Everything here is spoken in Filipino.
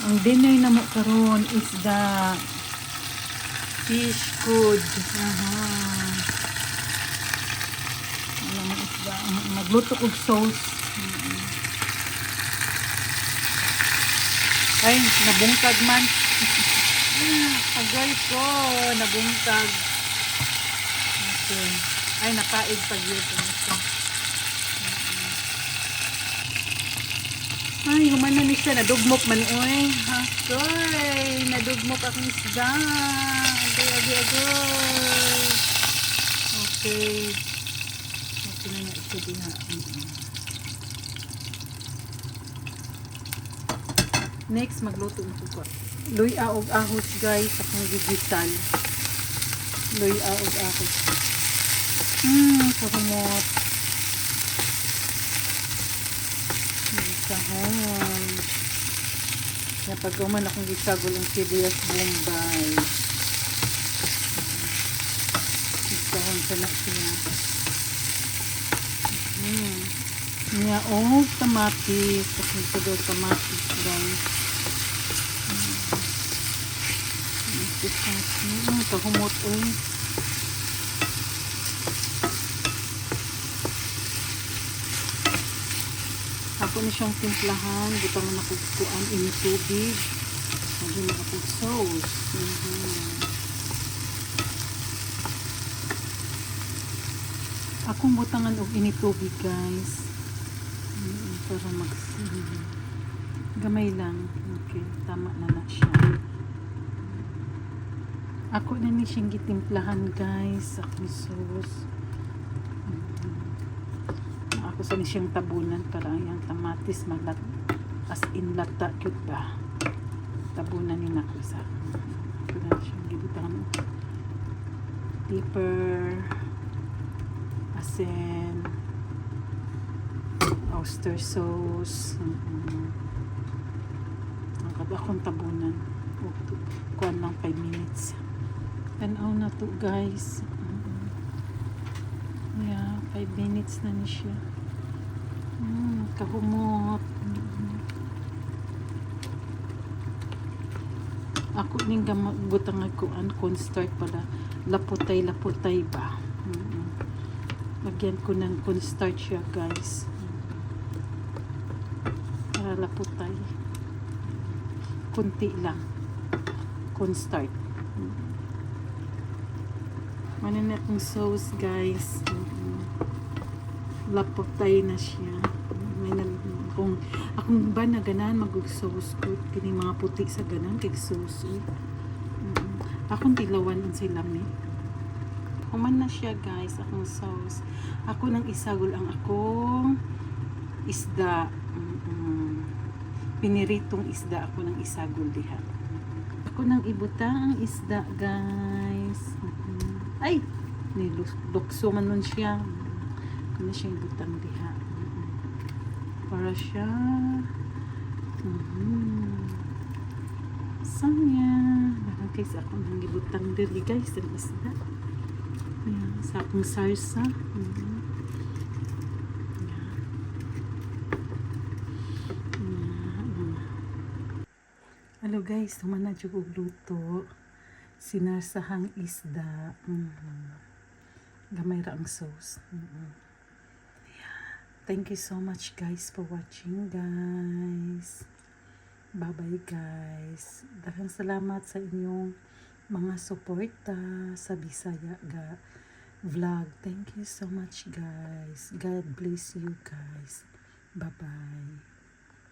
Ang dinner na mo karon is the fish food. Ano mo isda? Magluto og sauce. Ay, nabungkag man. Agay ko, nabungkag. Okay. Ay, napaig pag yun. Ay, humana ni siya. Nadugmok man, oy. Akoy, nadugmok akong isda. Agay. Okay. Okay na na ito diha. Next, magluto ng kuko. Luya og ahos, guys. Akong gigitan. Luya og ahos. Kahumot. Kahon. Kaya pag uman akong gisagol ang sibuyas bombay. Kahon sa na siya. Niya, tamatis. Tapos ito tamatis, guys. Kahumot, Ako na siyang timplahan. Butang na nakukuan ini tubig. Lagi na ako sauce. Akong butangan og ini tubig, guys. Para gamay lang. Okay, tama na na siya. Ako na ni siyang gitimplahan, guys. Akong sauce. Ako sa ni siyang tabunan para yung tamatis malat as in lata cute ba. Tabunan yun ako sa. Ako na siyang gibutangan. Pepper, asin, oyster sauce. Ang akong tabunan. Kuhan lang 5 minutes. Tanaw na to, guys. Yeah, 5 minutes na ni siya. Kahumot. Ako ning butang ako cornstarch pala. Laputay ba. Lagyan ko ng cornstarch siya, guys. Para laputay. Kunti lang. Cornstarch. Mananat ng sauce, guys. Laputay na siya. Akong ba na ganan mag-sauce ko kini mga puti sa ganan kay sauce. Akong tilawan ang silami. Human na siya, guys, akong sauce. Ako nang isagol ang akong isda. Piniritong isda ako nang isagol diha. Ako nang ibutang ang isda, guys. Ay, nilukso man nun siya. Ako na siya ibutang diha. Para siya saya guys, ako nang ibutang dili, guys, ang isda. Ayan, sa akong sarsa. Hello, guys, humana dyan og luto. Sinarsahang isda. Gamay ra ang sauce. Thank you so much, guys, for watching, guys. Bye-bye, guys. Daghang salamat sa inyong mga suporta sa Bisaya vlog. Thank you so much, guys. God bless you, guys. Bye-bye.